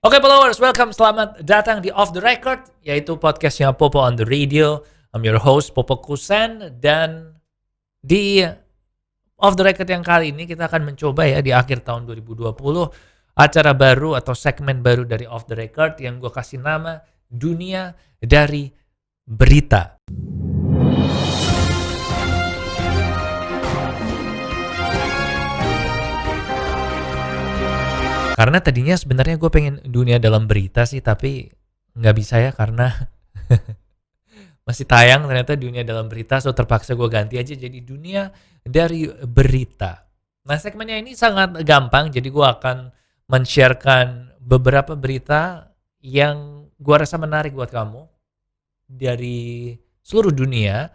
Oke followers, welcome, selamat datang di Off The Record, yaitu podcastnya Popo on the Radio. I'm your host Popo Kusen, dan di Off The Record yang kali ini kita akan mencoba ya di akhir tahun 2020 acara baru atau segmen baru dari Off The Record yang gue kasih nama Dunia dari Berita. Karena tadinya sebenarnya gue pengen dunia dalam berita sih, tapi nggak bisa ya karena masih tayang ternyata dunia dalam berita, so terpaksa gue ganti aja jadi dunia dari berita. Nah segmennya ini sangat gampang, jadi gue akan men-sharekan beberapa berita yang gue rasa menarik buat kamu dari seluruh dunia.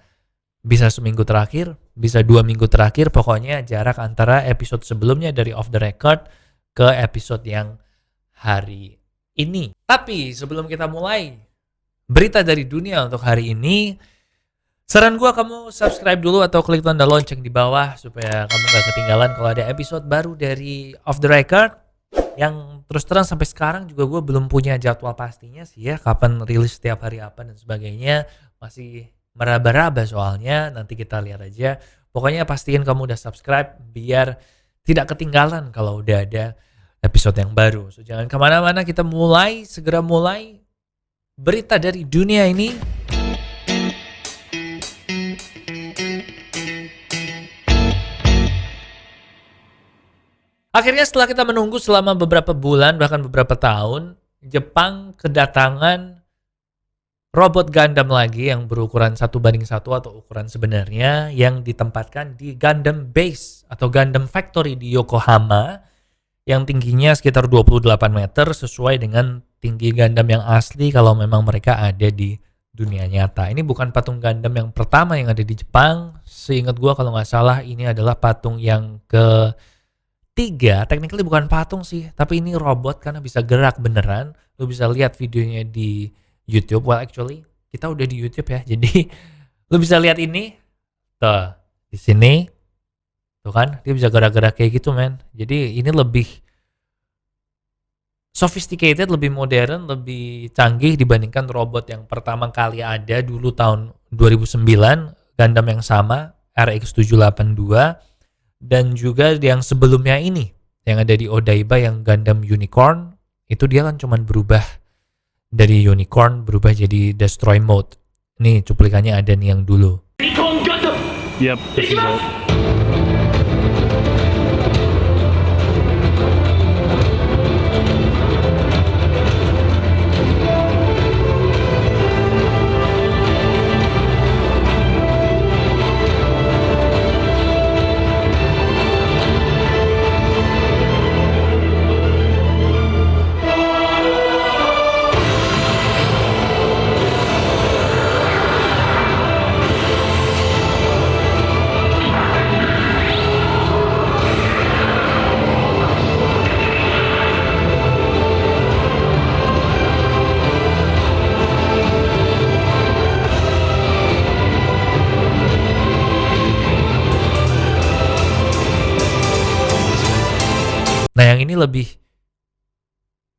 Bisa seminggu terakhir, bisa 2 minggu terakhir, pokoknya jarak antara episode sebelumnya dari Off The Record ke episode yang hari ini. Tapi sebelum kita mulai berita dari dunia untuk hari ini, saran gue kamu subscribe dulu atau klik tanda lonceng di bawah supaya kamu gak ketinggalan kalau ada episode baru dari Off The Record. Yang terus terang sampai sekarang juga gue belum punya jadwal pastinya sih ya, kapan rilis setiap hari apa dan sebagainya. Masih meraba-raba soalnya, nanti kita lihat aja. Pokoknya pastiin kamu udah subscribe biar tidak ketinggalan kalau udah ada episode yang baru. So jangan kemana-mana, kita segera mulai berita dari dunia ini. Akhirnya setelah kita menunggu selama beberapa bulan, bahkan beberapa tahun, Jepang kedatangan robot Gundam lagi yang berukuran 1:1 atau ukuran sebenarnya, yang ditempatkan di Gundam Base atau Gundam Factory di Yokohama yang tingginya sekitar 28 meter sesuai dengan tinggi Gundam yang asli kalau memang mereka ada di dunia nyata. Ini bukan patung Gundam yang pertama yang ada di Jepang. Seingat gua kalau nggak salah ini adalah patung yang ketiga. Technically bukan patung sih, tapi ini robot karena bisa gerak beneran. Lu bisa lihat videonya di YouTube. Well actually kita udah di YouTube ya, jadi lu bisa lihat ini tuh di sini tuh kan, dia bisa gerak-gerak kayak gitu men. Jadi ini lebih sophisticated, lebih modern, lebih canggih dibandingkan robot yang pertama kali ada dulu tahun 2009, Gundam yang sama RX-782, dan juga yang sebelumnya ini yang ada di Odaiba yang Gundam Unicorn. Itu dia kan cuman berubah dari Unicorn berubah jadi Destroy Mode. Nih cuplikannya ada nih yang dulu. Yep, this is it. Nah yang ini lebih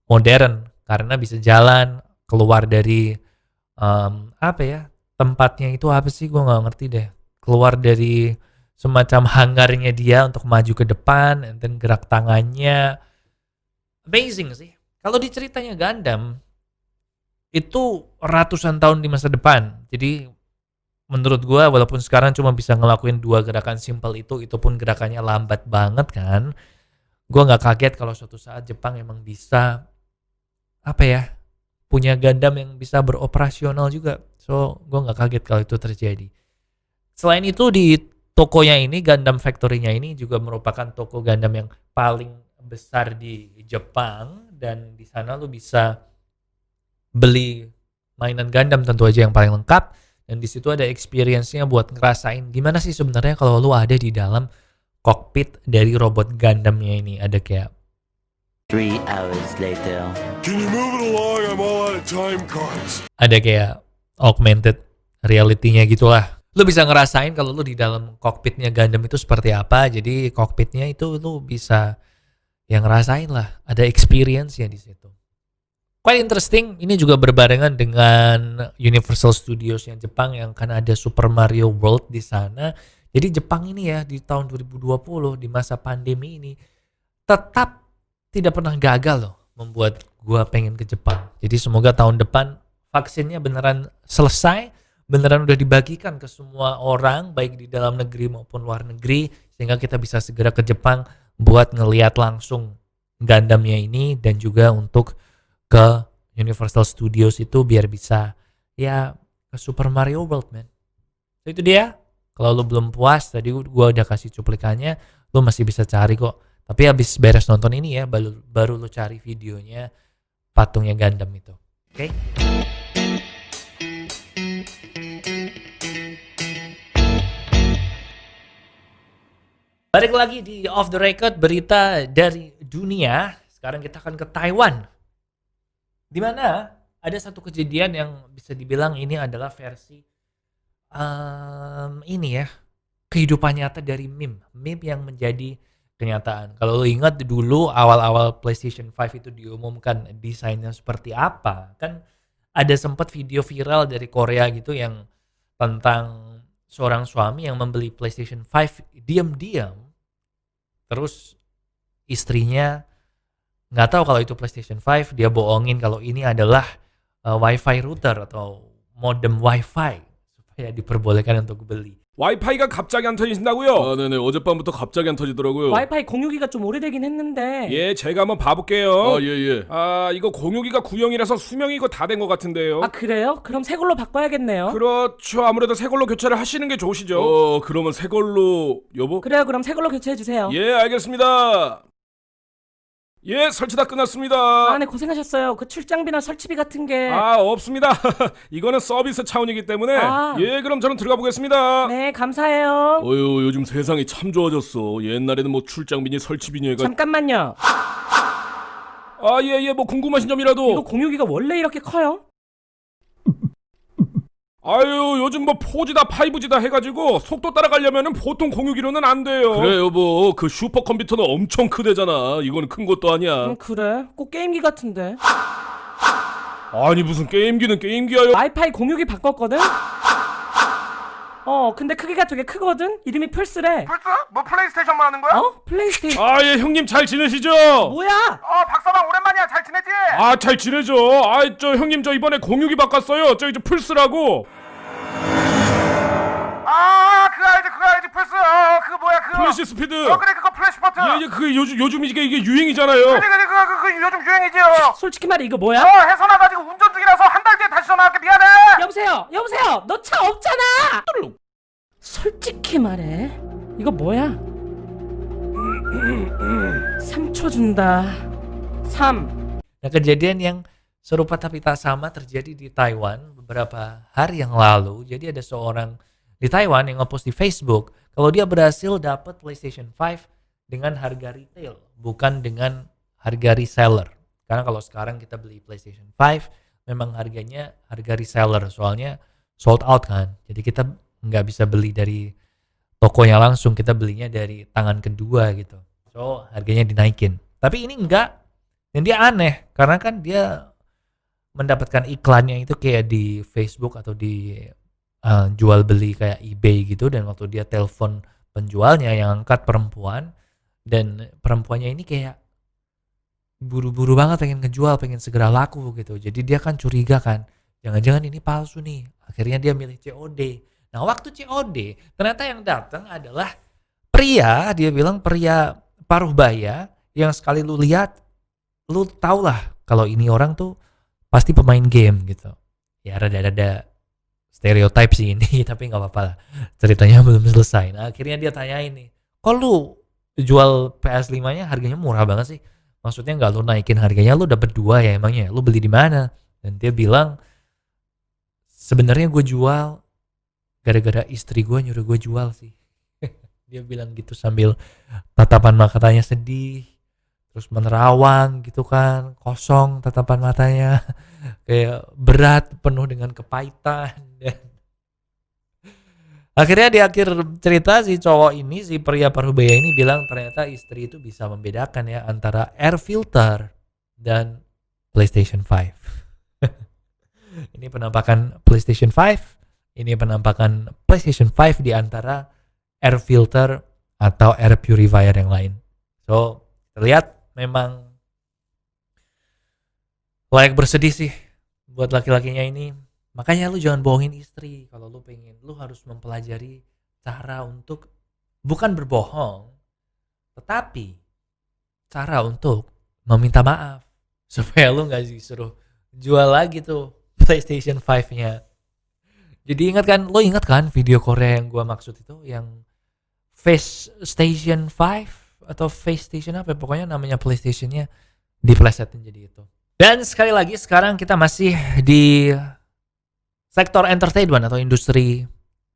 modern karena bisa jalan keluar dari tempatnya itu apa sih, gue nggak ngerti deh. Keluar dari semacam hanggarnya dia untuk maju ke depan, dan gerak tangannya amazing sih. Kalau di ceritanya Gundam itu ratusan tahun di masa depan. Jadi menurut gue walaupun sekarang cuma bisa ngelakuin 2 gerakan simple itu pun gerakannya lambat banget kan. Gue nggak kaget kalau suatu saat Jepang emang bisa punya Gundam yang bisa beroperasional juga. So gue nggak kaget kalau itu terjadi. Selain itu di tokonya ini, Gundam Factory-nya ini juga merupakan toko Gundam yang paling besar di Jepang, dan di sana lu bisa beli mainan Gundam tentu aja yang paling lengkap, dan di situ ada experience-nya buat ngerasain gimana sih sebenarnya kalau lu ada di dalam kokpit dari robot Gundam-nya ini. Ada kayak 3 hours later. Can you move it along? I'm all out of time cards. Ada kayak augmented reality-nya gitulah. Lu bisa ngerasain kalau lu di dalam kokpitnya Gundam itu seperti apa. Jadi kokpitnya itu lu bisa yang ngerasain lah. Ada experience-nya di situ. Quite interesting, ini juga berbarengan dengan Universal Studios yang Jepang yang kan ada Super Mario World di sana. Jadi Jepang ini ya di tahun 2020 di masa pandemi ini tetap tidak pernah gagal loh membuat gua pengen ke Jepang. Jadi semoga tahun depan vaksinnya beneran selesai, beneran udah dibagikan ke semua orang baik di dalam negeri maupun luar negeri sehingga kita bisa segera ke Jepang buat ngelihat langsung Gundamnya ini dan juga untuk ke Universal Studios itu biar bisa ya ke Super Mario World, man. So, itu dia. Kalau lu belum puas, tadi gua udah kasih cuplikannya, lu masih bisa cari kok. Tapi habis beres nonton ini ya, baru lu cari videonya patungnya Gundam itu. Oke? Balik lagi di Off the Record, berita dari dunia. Sekarang kita akan ke Taiwan. Di mana ada satu kejadian yang bisa dibilang ini adalah versi ini ya, kehidupan nyata dari meme yang menjadi kenyataan. Kalau lo ingat dulu awal-awal PlayStation 5 itu diumumkan desainnya seperti apa, kan ada sempat video viral dari Korea gitu yang tentang seorang suami yang membeli PlayStation 5 diam-diam, terus istrinya nggak tahu kalau itu PlayStation 5, dia bohongin kalau ini adalah Wi-Fi router atau modem Wi-Fi supaya diperbolehkan untuk beli. 와이파이가 갑자기 안 터지신다고요? 아, 네네. 어젯밤부터 갑자기 안 터지더라고요. 와이파이 공유기가 좀 오래되긴 했는데. 예, 제가 한번 봐볼게요. 아, 예. 아, 이거 공유기가 구형이라서 수명이 이거 다 된 것 같은데요. 아, 그래요? 그럼 새 걸로 바꿔야겠네요. 그렇죠. 아무래도 새 걸로 교체를 하시는 게 좋으시죠. 그러면 새 걸로 여보? 그래요. 그럼 새 걸로 교체해 주세요. 예, 알겠습니다. 예, 설치 다 끝났습니다. 아, 네, 고생하셨어요. 그 출장비나 설치비 같은 게. 아, 없습니다. 이거는 서비스 차원이기 때문에. 아. 예, 그럼 저는 들어가 보겠습니다. 네, 감사해요. 어휴, 요즘 세상이 참 좋아졌어. 옛날에는 뭐 출장비니 설치비니 해가. 잠깐만요. 아, 예, 뭐 궁금하신 점이라도. 이거 공유기가 원래 이렇게 커요? 아유, 요즘 뭐 4G다 5G다 해가지고 속도 따라가려면은 보통 공유기로는 안 돼요. 그래 여보, 그 슈퍼컴퓨터는 엄청 크대잖아. 이거는 큰 것도 아니야. 그래? 꼭 게임기 같은데. 아니 무슨 게임기는 게임기야. 와이파이 공유기 바꿨거든? 근데 크기가 되게 크거든? 이름이 플스래. 플스? 뭐 플레이스테이션 말하는 거야? 플레이스테이션. 아, 예, 형님 잘 지내시죠? 뭐야? 박서방 오랜만이야. 잘 지내지? 아, 잘 지내죠. 아, 저 형님 저 이번에 공유기 바꿨어요. 저 이제 플스라고. 그거 알지 플스. 그거 뭐야 그거. 플래시 스피드. 그래 그거 플래시포트. 예, 그 요즘 이게 유행이잖아요. 그래 그거 요즘 유행이지. 솔직히 말해 이거 뭐야? 해서 나가지고 운전 중이라서 한 달 뒤에 다시 전화할게. 미안해. 여보세요. 너 차 없잖아. 솔직히 말해. 이거 뭐야? 3초 준다. 3. Nah, kejadian yang serupa tapi tak sama terjadi di Taiwan beberapa hari yang lalu. Jadi ada seorang di Taiwan yang ngepost di Facebook kalau dia berhasil dapat PlayStation 5 dengan harga retail, bukan dengan harga reseller. Karena kalau sekarang kita beli PlayStation 5 memang harganya harga reseller, soalnya sold out kan. Jadi kita nggak bisa beli dari tokonya langsung, kita belinya dari tangan kedua gitu. So harganya dinaikin. Tapi ini enggak. Dan dia aneh karena kan dia mendapatkan iklannya itu kayak di Facebook atau di jual beli kayak eBay gitu, dan waktu dia telepon penjualnya yang angkat perempuan, dan perempuannya ini kayak buru-buru banget pengen ngejual, pengen segera laku gitu. Jadi dia kan curiga kan, jangan-jangan ini palsu nih. Akhirnya dia milih COD. Nah, waktu COD ternyata yang datang adalah pria, dia bilang pria paruh baya yang sekali lu lihat lu tau lah kalau ini orang tuh pasti pemain game gitu. Ya rada-rada stereotype sih ini, tapi nggak apa-apa lah. Ceritanya belum selesai. Nah, akhirnya dia tanyain nih, kok lu jual PS5-nya harganya murah banget sih? Maksudnya nggak lu naikin harganya, lu dapet 2 ya emangnya? Lu beli di mana? Dan dia bilang, sebenarnya gue jual gara-gara istri gue nyuruh gue jual sih. Dia bilang gitu sambil tatapan matanya sedih, terus menerawang gitu kan, kosong tatapan matanya, kayak berat, penuh dengan kepahitan. Dan akhirnya di akhir cerita si cowok ini, si pria parubaya ini bilang ternyata istri itu bisa membedakan ya antara air filter dan PlayStation 5. Ini penampakan PlayStation 5. Ini penampakan PlayStation 5 di antara air filter atau air purifier yang lain. So, terlihat memang layak bersedih sih buat laki-lakinya ini. Makanya lu jangan bohongin istri. Kalau lu pengen, lu harus mempelajari cara untuk bukan berbohong, tetapi cara untuk meminta maaf supaya lu nggak disuruh jual lagi tuh PlayStation 5-nya. Jadi lo ingat kan video Korea yang gua maksud itu, yang Face Station 5 atau Face Station apa, pokoknya namanya PlayStation-nya diplesetin jadi itu. Dan sekali lagi sekarang kita masih di sektor entertainment atau industri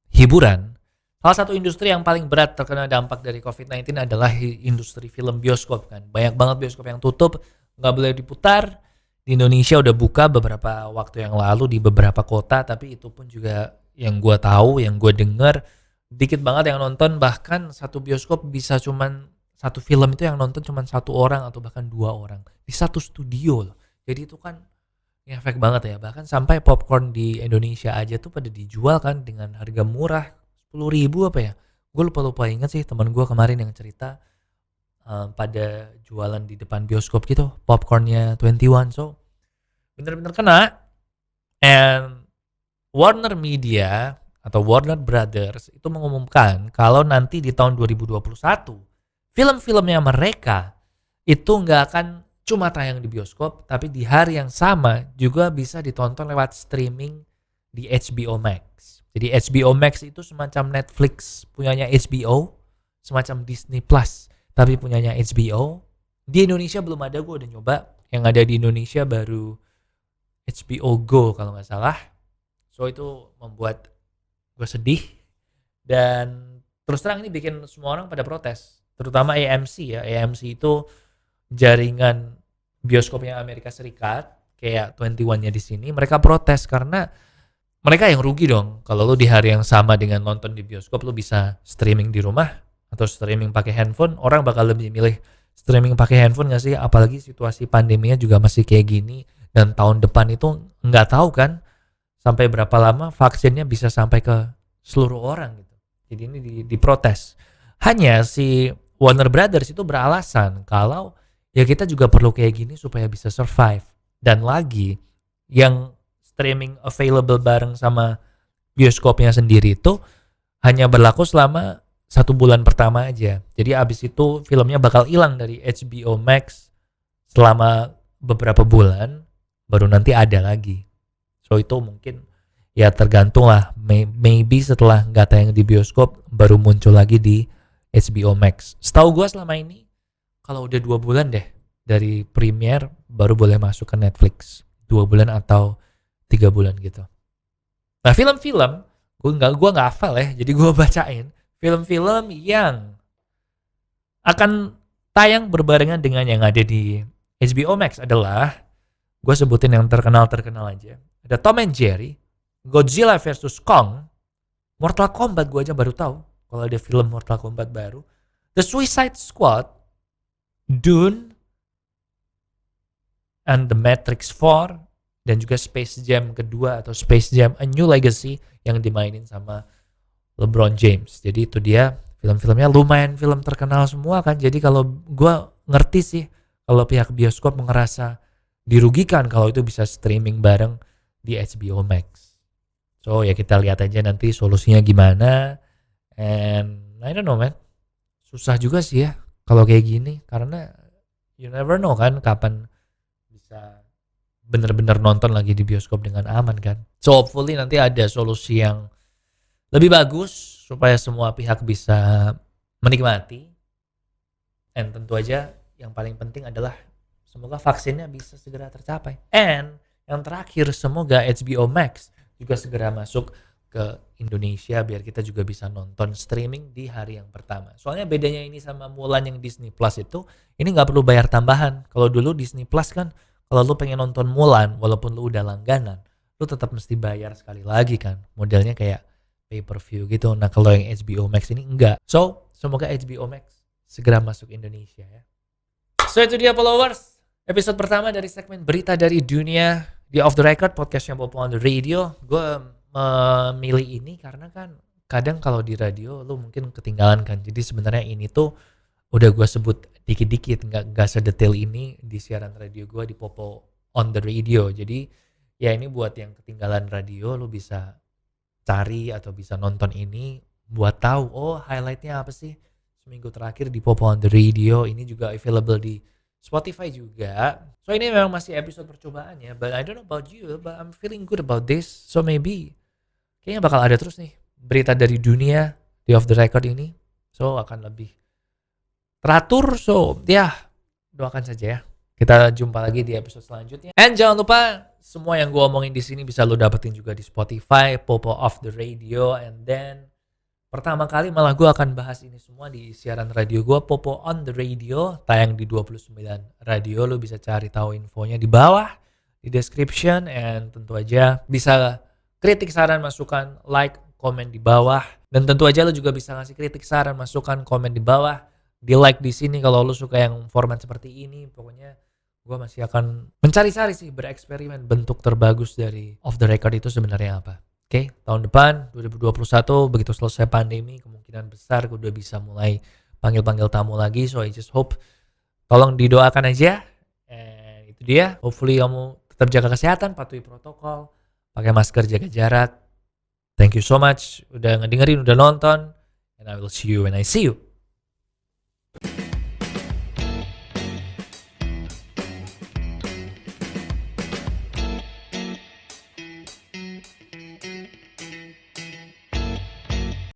hiburan. Salah satu industri yang paling berat terkena dampak dari COVID-19 adalah industri film bioskop kan. Banyak banget bioskop yang tutup, nggak boleh diputar. Di Indonesia udah buka beberapa waktu yang lalu di beberapa kota, tapi itu pun juga yang gue tahu, yang gue denger, dikit banget yang nonton. Bahkan satu bioskop bisa cuman satu film itu yang nonton cuman 1 orang atau bahkan 2 orang di satu studio loh. Jadi itu kan efek banget ya. Bahkan sampai popcorn di Indonesia aja tuh pada dijual kan dengan harga murah, 10.000 apa ya. Gue lupa inget sih, teman gue kemarin yang cerita pada jualan di depan bioskop gitu popcornnya 21. So bener-bener kena. And Warner Media atau Warner Brothers itu mengumumkan kalau nanti di tahun 2021 film-filmnya mereka itu nggak akan cuma tayang di bioskop, tapi di hari yang sama juga bisa ditonton lewat streaming di HBO Max. Jadi HBO Max itu semacam Netflix punyanya HBO, semacam Disney Plus tapi punyanya HBO. Di Indonesia belum ada, gue udah nyoba. Yang ada di Indonesia baru HBO Go kalau nggak salah. So itu membuat gue sedih. Dan terus terang ini bikin semua orang pada protes. Terutama AMC ya. AMC itu jaringan bioskopnya Amerika Serikat. Kayak 21-nya di sini. Mereka protes karena mereka yang rugi dong. Kalau lo di hari yang sama dengan nonton di bioskop, lo bisa streaming di rumah atau streaming pakai handphone. Orang bakal lebih milih streaming pakai handphone nggak sih? Apalagi situasi pandeminya juga masih kayak gini, dan tahun depan itu nggak tahu kan sampai berapa lama vaksinnya bisa sampai ke seluruh orang gitu. Jadi ini diprotes. Hanya si Warner Brothers itu beralasan kalau ya kita juga perlu kayak gini supaya bisa survive. Dan lagi yang streaming available bareng sama bioskopnya sendiri itu hanya berlaku selama 1 bulan pertama aja. Jadi abis itu filmnya bakal hilang dari HBO Max selama beberapa bulan, baru nanti ada lagi. So itu mungkin ya tergantung lah. Maybe setelah nggak tayang di bioskop baru muncul lagi di HBO Max. Setahu gue selama ini kalau udah 2 bulan deh dari premiere baru boleh masuk ke Netflix. 2 bulan atau 3 bulan gitu. Nah film-film gue nggak hafal ya, jadi gue bacain. Film-film yang akan tayang berbarengan dengan yang ada di HBO Max adalah, gue sebutin yang terkenal aja. Ada Tom and Jerry, Godzilla vs Kong, Mortal Kombat gue aja baru tahu kalau ada film Mortal Kombat baru, The Suicide Squad, Dune, and The Matrix 4, dan juga Space Jam kedua atau Space Jam A New Legacy yang dimainin sama LeBron James. Jadi itu dia film-filmnya, lumayan film terkenal semua kan. Jadi kalau gue ngerti sih kalau pihak bioskop ngerasa dirugikan kalau itu bisa streaming bareng di HBO Max. So ya kita lihat aja nanti solusinya gimana. And I don't know man, susah juga sih ya kalau kayak gini, karena you never know kan kapan bisa bener-bener nonton lagi di bioskop dengan aman kan. So hopefully nanti ada solusi yang lebih bagus supaya semua pihak bisa menikmati. And tentu aja yang paling penting adalah semoga vaksinnya bisa segera tercapai. And yang terakhir, semoga HBO Max juga segera masuk ke Indonesia biar kita juga bisa nonton streaming di hari yang pertama. Soalnya bedanya ini sama Mulan yang Disney Plus itu, ini nggak perlu bayar tambahan. Kalau dulu Disney Plus kan, kalau lu pengen nonton Mulan walaupun lu udah langganan, lu tetap mesti bayar sekali lagi kan. Modelnya kayak pay-per-view gitu. Nah kalau yang HBO Max ini enggak. So semoga HBO Max segera masuk Indonesia ya. So itu dia followers, Episode pertama dari segmen berita dari dunia di Off The Record, podcast yang Popo on the Radio. Gue memilih ini karena kan kadang kalau di radio lu mungkin ketinggalan kan. Jadi sebenarnya ini tuh udah gue sebut dikit-dikit, nggak sedetail ini di siaran radio gue di Popo on the Radio. Jadi ya ini buat yang ketinggalan radio, lu bisa cari atau bisa nonton ini buat tahu highlightnya apa sih seminggu terakhir di Popo on the Radio. Ini juga available di Spotify juga. So ini memang masih episode percobaan ya, but I don't know about you, but I'm feeling good about this. So maybe kayaknya bakal ada terus nih berita dari dunia di Off The Record ini. So akan lebih teratur. So ya doakan saja ya. Kita jumpa lagi di episode selanjutnya. And jangan lupa semua yang gue omongin di sini bisa lo dapetin juga di Spotify, Popo Off The Radio. And then pertama kali malah gue akan bahas ini semua di siaran radio gue, Popo on the Radio, tayang di 29 radio. Lo bisa cari tahu infonya di bawah, di description. And tentu aja bisa kritik, saran, masukan, like, komen di bawah. Dan tentu aja lo juga bisa ngasih kritik, saran, masukan, komen di bawah. Di like di sini kalau lo suka yang format seperti ini. Pokoknya gue masih akan mencari-cari sih, bereksperimen bentuk terbagus dari Off The Record itu sebenarnya apa. Oke, tahun depan 2021 begitu selesai pandemi, kemungkinan besar gue udah bisa mulai panggil-panggil tamu lagi. So I just hope, tolong didoakan aja. And itu dia, hopefully kamu tetap jaga kesehatan, patuhi protokol, pakai masker, jaga jarak. Thank you so much udah ngedengerin, udah nonton, and I will see you when I see you.